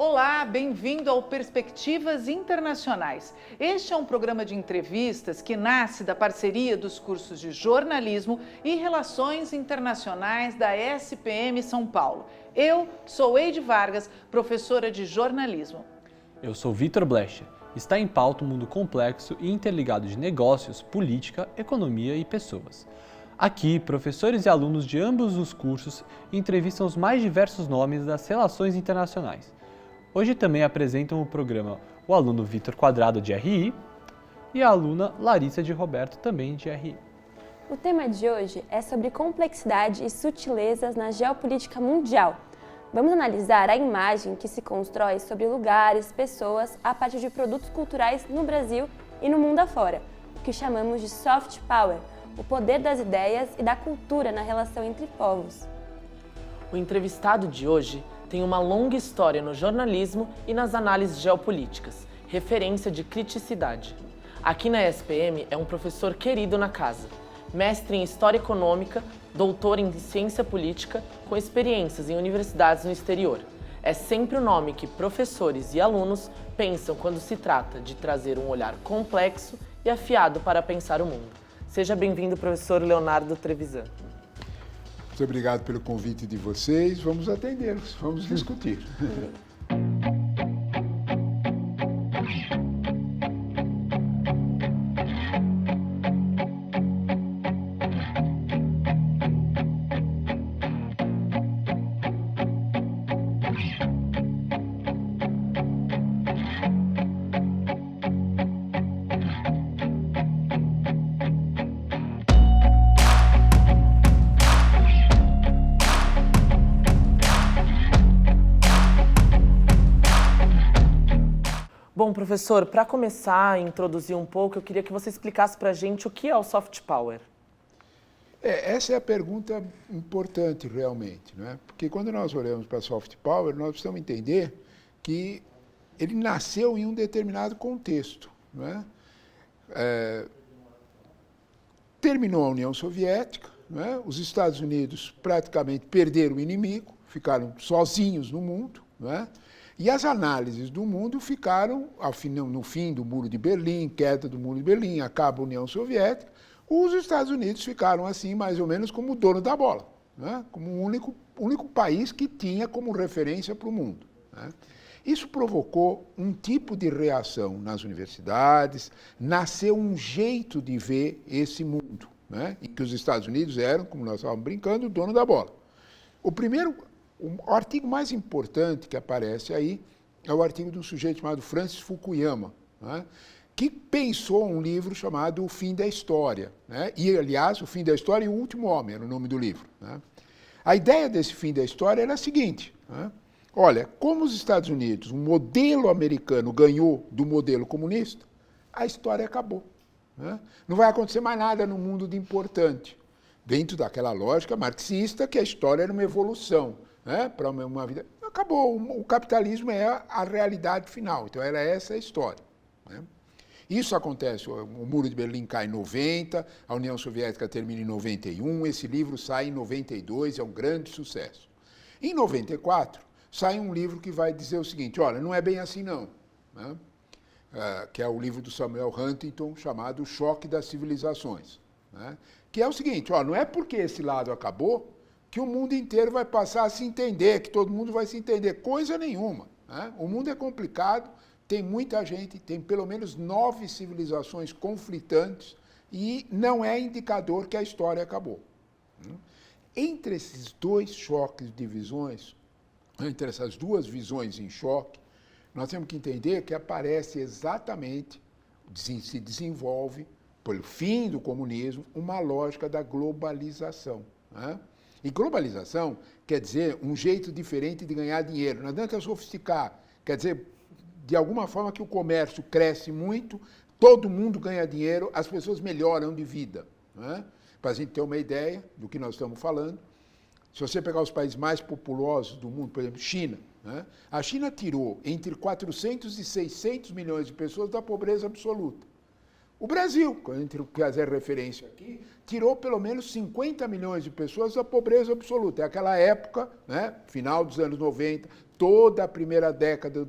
Olá, bem-vindo ao Perspectivas Internacionais. Este é um programa de entrevistas que nasce da parceria dos cursos de Jornalismo e Relações Internacionais da SPM São Paulo. Eu sou Eide Vargas, professora de jornalismo. Eu sou Vitor Blecher. Está em pauta um mundo complexo e interligado de negócios, política, economia e pessoas. Aqui, professores e alunos de ambos os cursos entrevistam os mais diversos nomes das relações internacionais. Hoje também apresentam o programa o aluno Vitor Quadrado, de RI, e a aluna Larissa de Roberto, também de RI. O tema de hoje é sobre complexidade e sutilezas na geopolítica mundial. Vamos analisar a imagem que se constrói sobre lugares, pessoas, a partir de produtos culturais no Brasil e no mundo afora, o que chamamos de soft power, o poder das ideias e da cultura na relação entre povos. O entrevistado de hoje tem uma longa história no jornalismo e nas análises geopolíticas, referência de criticidade. Aqui na SPM é um professor querido na casa, mestre em História Econômica, doutor em Ciência Política, com experiências em universidades no exterior. É sempre o nome que professores e alunos pensam quando se trata de trazer um olhar complexo e afiado para pensar o mundo. Seja bem-vindo, professor Leonardo Trevisan. Muito obrigado pelo convite de vocês. Vamos atendê-los, vamos discutir. Bom, professor, para começar a introduzir um pouco, eu queria que você explicasse para a gente o que é o soft power. Essa é a pergunta importante realmente, não é? Porque quando nós olhamos para soft power, nós precisamos entender que ele nasceu em um determinado contexto, não é? Terminou a União Soviética, não é? Os Estados Unidos praticamente perderam o inimigo, ficaram sozinhos no mundo, não é? E as análises do mundo ficaram, no fim do Muro de Berlim, queda do Muro de Berlim, acaba a União Soviética, os Estados Unidos ficaram assim, mais ou menos, como o dono da bola, né? Como o único país que tinha como referência para o mundo, né? Isso provocou um tipo de reação nas universidades, nasceu um jeito de ver esse mundo, né? Em que os Estados Unidos eram, como nós estávamos brincando, o dono da bola. O artigo mais importante que aparece aí é o artigo de um sujeito chamado Francis Fukuyama, né, que pensou um livro chamado O Fim da História, né, e, aliás, O Fim da História e o Último Homem era o nome do livro, né. A ideia desse fim da história era a seguinte, né, olha, como os Estados Unidos, um modelo americano, ganhou do modelo comunista, a história acabou, né. Não vai acontecer mais nada no mundo de importante, dentro daquela lógica marxista que a história era uma evolução, né, para uma vida. Acabou, o capitalismo é a realidade final, então era essa a história, né? Isso acontece, o Muro de Berlim cai em 90, a União Soviética termina em 91, esse livro sai em 92, é um grande sucesso. Em 94, sai um livro que vai dizer o seguinte, olha, não é bem assim não, né? Que é o livro do Samuel Huntington, chamado O Choque das Civilizações, né? Que é o seguinte, olha, não é porque esse lado acabou que o mundo inteiro vai passar a se entender, que todo mundo vai se entender. Coisa nenhuma, né? O mundo é complicado, tem muita gente, tem pelo menos 9 civilizações conflitantes e não é indicador que a história acabou. Entre esses dois choques de visões, entre essas duas visões em choque, nós temos que entender que aparece exatamente, se desenvolve, pelo fim do comunismo, uma lógica da globalização, né? E globalização quer dizer um jeito diferente de ganhar dinheiro. Não adianta sofisticar. Quer dizer, de alguma forma que o comércio cresce muito, todo mundo ganha dinheiro, as pessoas melhoram de vida, né? Para a gente ter uma ideia do que nós estamos falando, se você pegar os países mais populosos do mundo, por exemplo, China, né? A China tirou entre 400 e 600 milhões de pessoas da pobreza absoluta. O Brasil, quando a gente fazer referência aqui, tirou pelo menos 50 milhões de pessoas da pobreza absoluta. É aquela época, né, final dos anos 90, toda a primeira década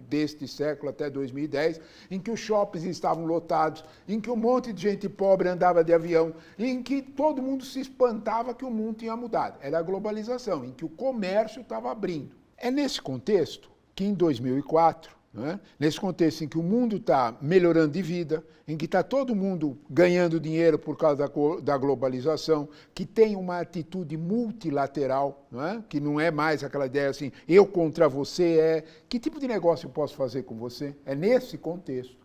deste século até 2010, em que os shoppings estavam lotados, em que um monte de gente pobre andava de avião, em que todo mundo se espantava que o mundo tinha mudado. Era a globalização, em que o comércio estava abrindo. É nesse contexto que, em 2004, né, nesse contexto em que o mundo está melhorando de vida, em que está todo mundo ganhando dinheiro por causa da globalização, que tem uma atitude multilateral, né, que não é mais aquela ideia assim, eu contra você, que tipo de negócio eu posso fazer com você? É nesse contexto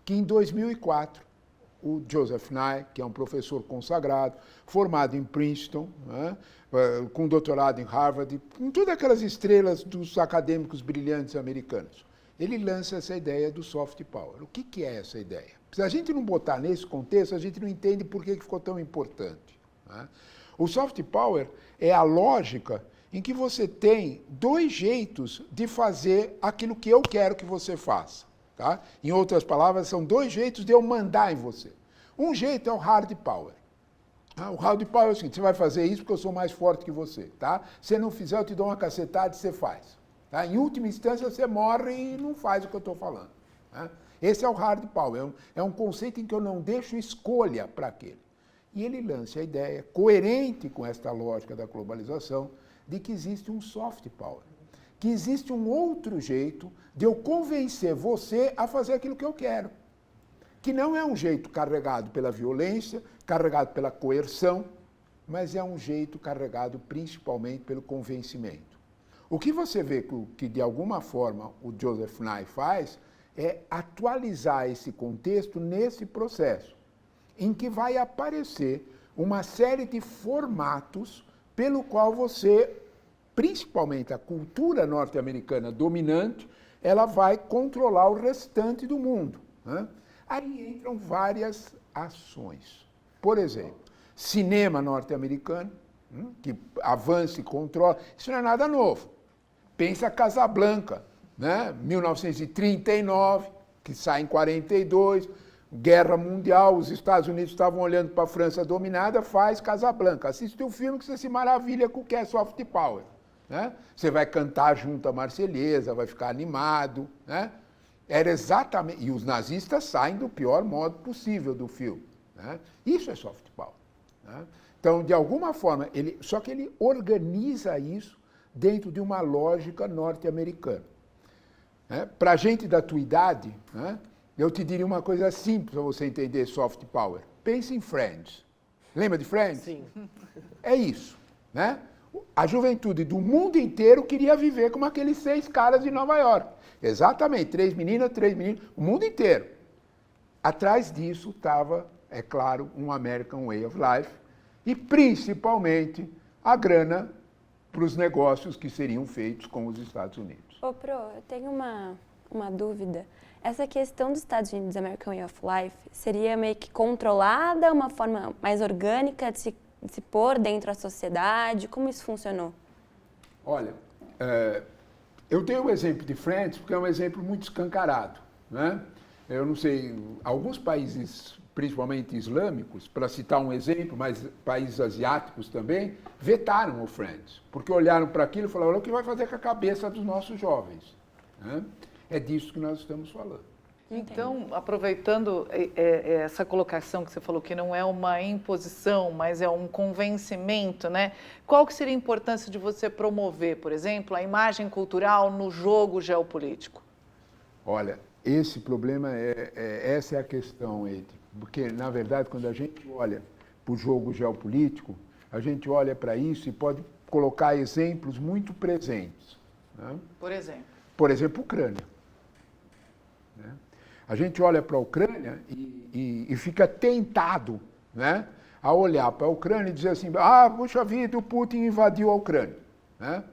que, em 2004, o Joseph Nye, que é um professor consagrado, formado em Princeton, né, com doutorado em Harvard, com todas aquelas estrelas dos acadêmicos brilhantes americanos, ele lança essa ideia do soft power. O que é essa ideia? Se a gente não botar nesse contexto, a gente não entende por que ficou tão importante, né? O soft power é a lógica em que você tem dois jeitos de fazer aquilo que eu quero que você faça. Tá? Em outras palavras, são dois jeitos de eu mandar em você. Um jeito é o hard power. O hard power é o seguinte, você vai fazer isso porque eu sou mais forte que você. Tá? Se você não fizer, eu te dou uma cacetada e você faz. Tá? Em última instância, você morre e não faz o que eu estou falando. Tá? Esse é o hard power. É um conceito em que eu não deixo escolha para aquele. E ele lança a ideia, coerente com esta lógica da globalização, de que existe um soft power. Que existe um outro jeito de eu convencer você a fazer aquilo que eu quero. Que não é um jeito carregado pela violência, carregado pela coerção, mas é um jeito carregado principalmente pelo convencimento. O que você vê que de alguma forma, o Joseph Nye faz é atualizar esse contexto nesse processo, em que vai aparecer uma série de formatos pelo qual você, principalmente a cultura norte-americana dominante, ela vai controlar o restante do mundo, né? Aí entram várias ações. Por exemplo, cinema norte-americano, que avança e controla, isso não é nada novo. Pensa Casablanca, né? 1939, que sai em 42, Guerra Mundial, os Estados Unidos estavam olhando para a França dominada, faz Casablanca. Assiste o filme que você se maravilha com o que é soft power. Né? Você vai cantar junto a Marselhesa, vai ficar animado. Né? Era exatamente... E os nazistas saem do pior modo possível do filme. Né? Isso é soft power. Né? Então, de alguma forma, só que ele organiza isso dentro de uma lógica norte-americana. Né? Para a gente da tua idade, né? Eu te diria uma coisa simples para você entender soft power. Pense em Friends. Lembra de Friends? Sim. É isso. Né? A juventude do mundo inteiro queria viver como aqueles 6 caras de Nova York. Exatamente, 3 meninas, o mundo inteiro. Atrás disso estava, é claro, um American Way of Life e, principalmente, a grana para os negócios que seriam feitos com os Estados Unidos. Ô, Pro, eu tenho uma dúvida. Essa questão dos Estados Unidos, American Way of Life, seria meio que controlada, uma forma mais orgânica de se pôr dentro da sociedade? Como isso funcionou? Olha, eu dei o exemplo de Friends porque é um exemplo muito escancarado. Né? Eu não sei, alguns países, principalmente islâmicos, para citar um exemplo, mas países asiáticos também, vetaram o Friends, porque olharam para aquilo e falaram, olha o que vai fazer com a cabeça dos nossos jovens. Né? É disso que nós estamos falando. Então, aproveitando essa colocação que você falou, que não é uma imposição, mas é um convencimento, né? Qual que seria a importância de você promover, por exemplo, a imagem cultural no jogo geopolítico? Olha, esse problema, essa é a questão, Ed, porque, na verdade, quando a gente olha para o jogo geopolítico, a gente olha para isso e pode colocar exemplos muito presentes. Né? Por exemplo? Por exemplo, Ucrânia. Né? A gente olha para a Ucrânia e fica tentado, né, a olhar para a Ucrânia e dizer assim, puxa vida, o Putin invadiu a Ucrânia. Né?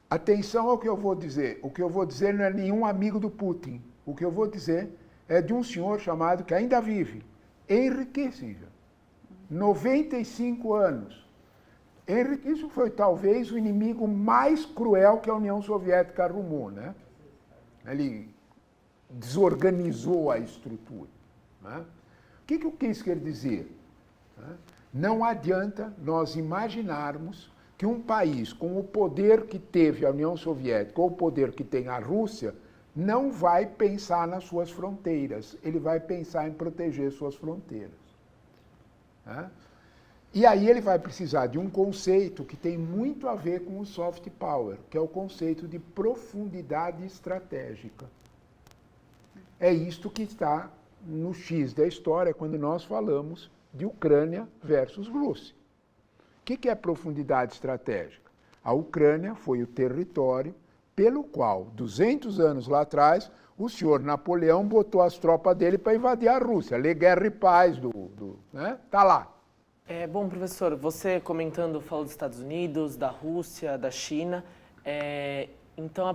Atenção ao que eu vou dizer. O que eu vou dizer não é nenhum amigo do Putin. O que eu vou dizer é de um senhor chamado, que ainda vive, Henry Kissinger, 95 anos. Henry Kissinger foi talvez o inimigo mais cruel que a União Soviética arrumou. Né? Ele desorganizou a estrutura. Né? que o Kissinger dizia? Não adianta nós imaginarmos que um país com o poder que teve a União Soviética ou o poder que tem a Rússia não vai pensar nas suas fronteiras, ele vai pensar em proteger suas fronteiras. E aí ele vai precisar de um conceito que tem muito a ver com o soft power, que é o conceito de profundidade estratégica. É isto que está no X da história quando nós falamos de Ucrânia versus Rússia. O que é profundidade estratégica? A Ucrânia foi o território pelo qual, 200 anos lá atrás, o senhor Napoleão botou as tropas dele para invadir a Rússia. Lei Guerra e Paz, né? Tá lá. Bom, professor, você comentando, falou dos Estados Unidos, da Rússia, da China. Então, a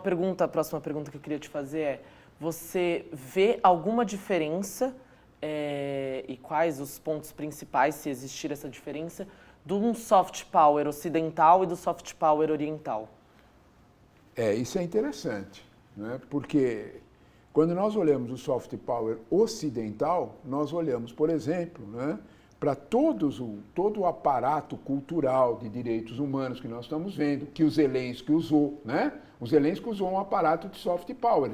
próxima pergunta que eu queria te fazer é: você vê alguma diferença, e quais os pontos principais, se existir essa diferença, de um soft power ocidental e do soft power oriental? Isso é interessante, né? Porque quando nós olhamos o soft power ocidental, nós olhamos, por exemplo, né, para todo o aparato cultural de direitos humanos que nós estamos vendo, que o Zelensky usou, né? O Zelensky usou um aparato de soft power,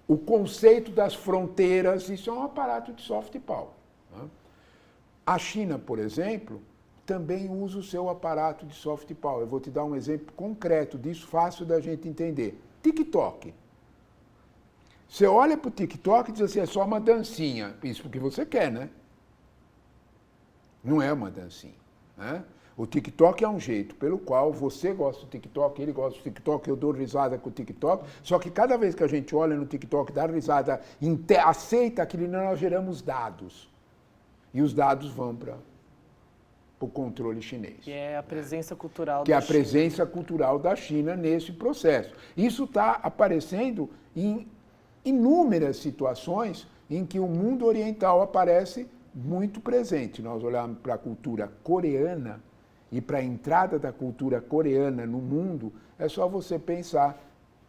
o conceito das fronteiras, isso é um aparato de soft power. Né? A China, por exemplo, também usa o seu aparato de soft power. Eu vou te dar um exemplo concreto disso, fácil da gente entender. TikTok. Você olha para o TikTok e diz assim, é só uma dancinha. Isso porque você quer, né? Não é uma dancinha. Né? O TikTok é um jeito pelo qual você gosta do TikTok, ele gosta do TikTok, eu dou risada com o TikTok, só que cada vez que a gente olha no TikTok, dá risada, aceita aquilo, nós geramos dados. E os dados vão para o controle chinês. Que é a presença cultural da China. Que é a presença cultural da China nesse processo. Isso está aparecendo em inúmeras situações em que o mundo oriental aparece muito presente. Nós olhamos para a cultura coreana e para a entrada da cultura coreana no mundo, é só você pensar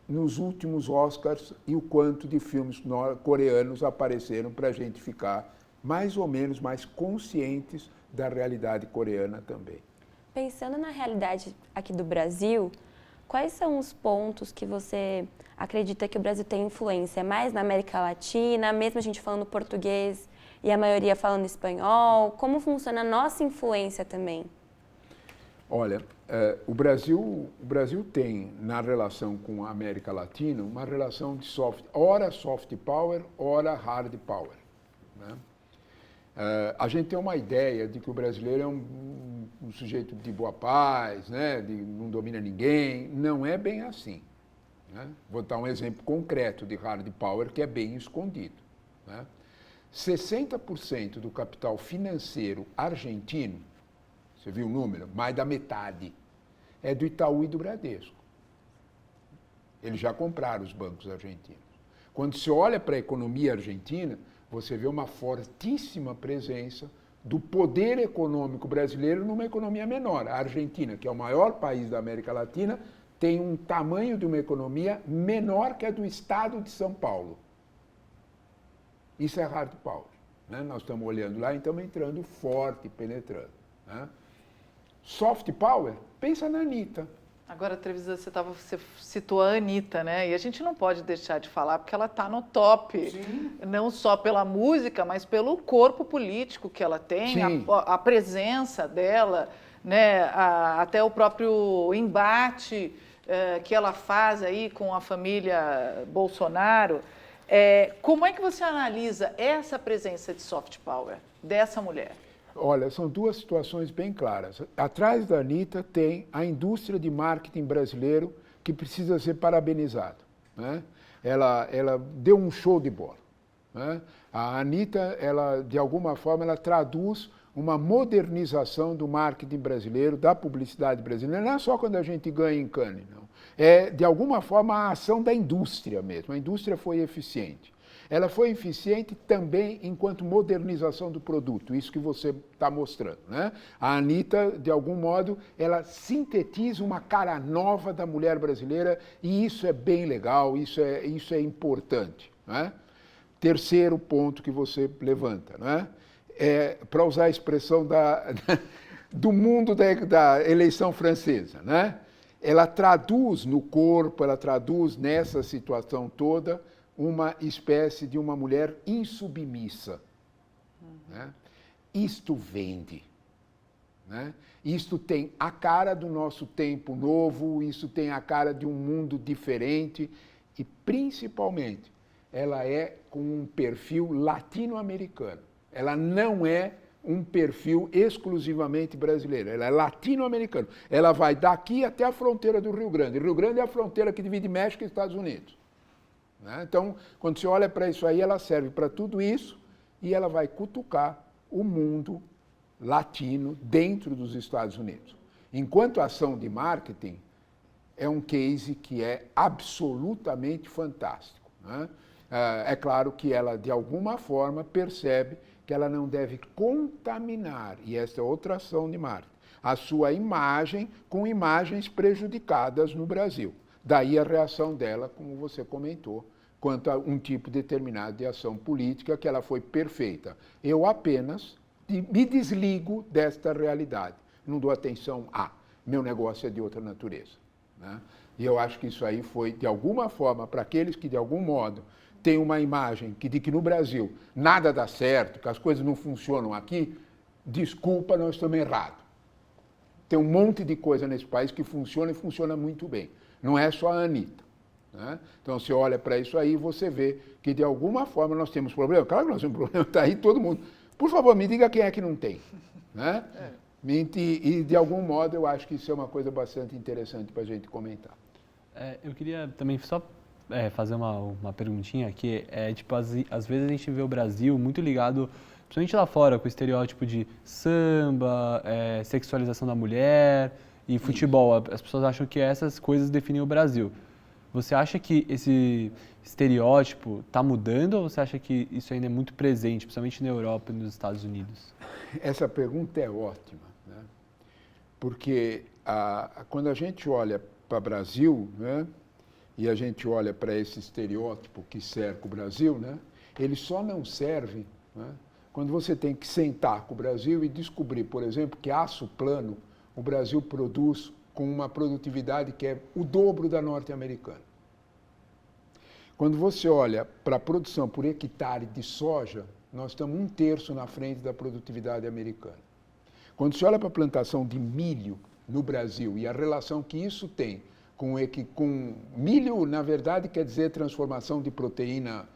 nos últimos Oscars e o quanto de filmes coreanos apareceram para a gente ficar mais ou menos mais conscientes da realidade coreana também. Pensando na realidade aqui do Brasil, quais são os pontos que você acredita que o Brasil tem influência? Mais na América Latina, mesmo a gente falando português e a maioria falando espanhol? Como funciona a nossa influência também? Olha, o Brasil tem, na relação com a América Latina, uma relação de ora soft power, ora hard power. Né? A gente tem uma ideia de que o brasileiro é um sujeito de boa paz, né? Não domina ninguém. Não é bem assim. Né? Vou dar um exemplo concreto de hard power que é bem escondido. Né? 60% do capital financeiro argentino, você viu o número? Mais da metade, é do Itaú e do Bradesco. Eles já compraram os bancos argentinos. Quando se olha para a economia argentina, você vê uma fortíssima presença do poder econômico brasileiro numa economia menor. A Argentina, que é o maior país da América Latina, tem um tamanho de uma economia menor que a do estado de São Paulo. Isso é hard power. Né? Nós estamos olhando lá e estamos entrando forte, penetrando. Né? Soft power, pensa na Anitta. Agora, Trevisan, você citou a Anitta, né? E a gente não pode deixar de falar porque ela está no top. Sim. Não só pela música, mas pelo corpo político que ela tem, a presença dela, né? Até o próprio embate que ela faz aí com a família Bolsonaro. Como é que você analisa essa presença de soft power dessa mulher? Olha, são duas situações bem claras. Atrás da Anitta tem a indústria de marketing brasileiro que precisa ser parabenizado. Né? Ela deu um show de bola. Né? A Anitta, de alguma forma, ela traduz uma modernização do marketing brasileiro, da publicidade brasileira. Não é só quando a gente ganha em Cannes, não. É, de alguma forma, a ação da indústria mesmo. A indústria foi eficiente. Ela foi eficiente também enquanto modernização do produto, isso que você está mostrando. Né? A Anitta, de algum modo, ela sintetiza uma cara nova da mulher brasileira e isso é bem legal, isso é importante. Né? terceiro ponto que você levanta, não é? Para usar a expressão do mundo da eleição francesa, né? Ela traduz no corpo, ela traduz nessa situação toda uma espécie de uma mulher insubmissa. Né? Isto vende. Né? Isto tem a cara do nosso tempo novo, isso tem a cara de um mundo diferente e, principalmente, ela é com um perfil latino-americano. Ela não é um perfil exclusivamente brasileiro, ela é latino-americano. Ela vai daqui até a fronteira do Rio Grande. O Rio Grande é a fronteira que divide México e Estados Unidos. Né? Então, quando você olha para isso aí, ela serve para tudo isso e ela vai cutucar o mundo latino dentro dos Estados Unidos. Enquanto ação de marketing, é um case que é absolutamente fantástico. Né? É claro que ela, de alguma forma, percebe que ela não deve contaminar, e esta é outra ação de marketing, a sua imagem com imagens prejudicadas no Brasil. Daí a reação dela, como você comentou, quanto a um tipo determinado de ação política, que ela foi perfeita. Eu apenas me desligo desta realidade, não dou atenção a, meu negócio é de outra natureza. Né? E eu acho que isso aí foi, de alguma forma, para aqueles que, de algum modo, têm uma imagem de que no Brasil nada dá certo, que as coisas não funcionam aqui, desculpa, nós estamos errados. Tem um monte de coisa nesse país que funciona e funciona muito bem. Não é só a Anitta. Né? Então, você olha para isso aí e você vê que, de alguma forma, nós temos problema. Claro que nós temos problema, está aí todo mundo. Por favor, me diga quem é que não tem. Né? E, de algum modo, eu acho que isso é uma coisa bastante interessante para a gente comentar. Eu queria também só fazer uma perguntinha, que tipo, às vezes a gente vê o Brasil muito ligado, principalmente lá fora, com o estereótipo de samba, sexualização da mulher e futebol. As pessoas acham que essas coisas definem o Brasil. Você acha que esse estereótipo está mudando ou você acha que isso ainda é muito presente, principalmente na Europa e nos Estados Unidos? Essa pergunta é ótima, né? Porque quando a gente olha para o Brasil, né, e a gente olha para esse estereótipo que cerca o Brasil, né, ele só não serve, né, quando você tem que sentar com o Brasil e descobrir, por exemplo, que aço plano o Brasil produz com uma produtividade que é o dobro da norte-americana. Quando você olha para a produção por hectare de soja, nós estamos 1/3 na frente da produtividade americana. Quando você olha para a plantação de milho no Brasil e a relação que isso tem com milho, na verdade, quer dizer transformação de proteína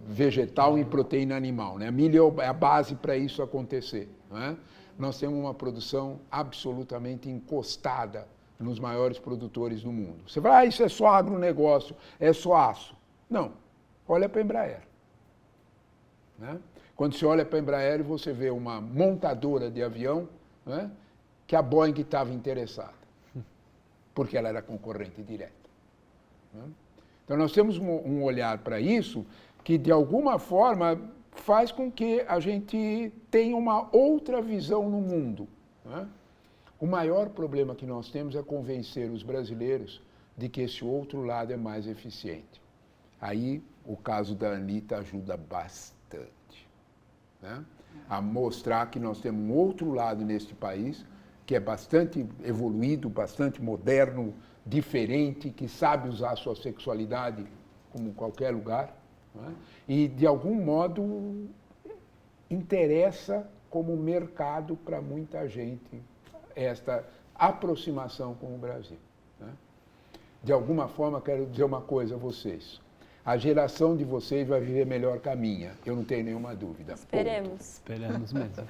vegetal em proteína animal. Né? Milho é a base para isso acontecer. Não é? Nós temos uma produção absolutamente encostada nos maiores produtores do mundo. Você fala, isso é só agronegócio, é só aço. Não, olha para a Embraer. Né? Quando você olha para a Embraer, você vê uma montadora de avião, né, que a Boeing estava interessada, porque ela era concorrente direta. Né? Então nós temos um olhar para isso que, de alguma forma, faz com que a gente tenha uma outra visão no mundo. Né? O maior problema que nós temos é convencer os brasileiros de que esse outro lado é mais eficiente. Aí o caso da Anitta ajuda bastante, né? A mostrar que nós temos um outro lado neste país que é bastante evoluído, bastante moderno, diferente, que sabe usar a sua sexualidade como qualquer lugar, né? E, de algum modo, interessa como mercado para muita gente esta aproximação com o Brasil. Né? De alguma forma, quero dizer uma coisa a vocês. A geração de vocês vai viver melhor que a minha, eu não tenho nenhuma dúvida. Esperemos. Ponto. Esperamos mesmo.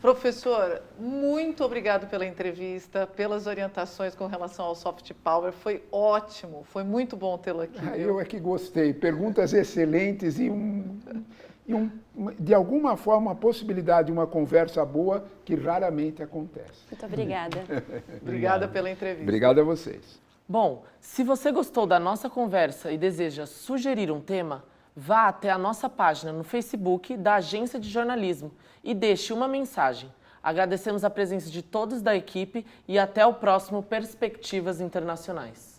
Professor, muito obrigado pela entrevista, pelas orientações com relação ao soft power. Foi ótimo, foi muito bom tê-lo aqui. Eu é que gostei. Perguntas excelentes e de alguma forma, a possibilidade de uma conversa boa que raramente acontece. Muito obrigada. Obrigada pela entrevista. Obrigado a vocês. Bom, se você gostou da nossa conversa e deseja sugerir um tema, vá até a nossa página no Facebook da Agência de Jornalismo e deixe uma mensagem. Agradecemos a presença de todos da equipe e até o próximo Perspectivas Internacionais.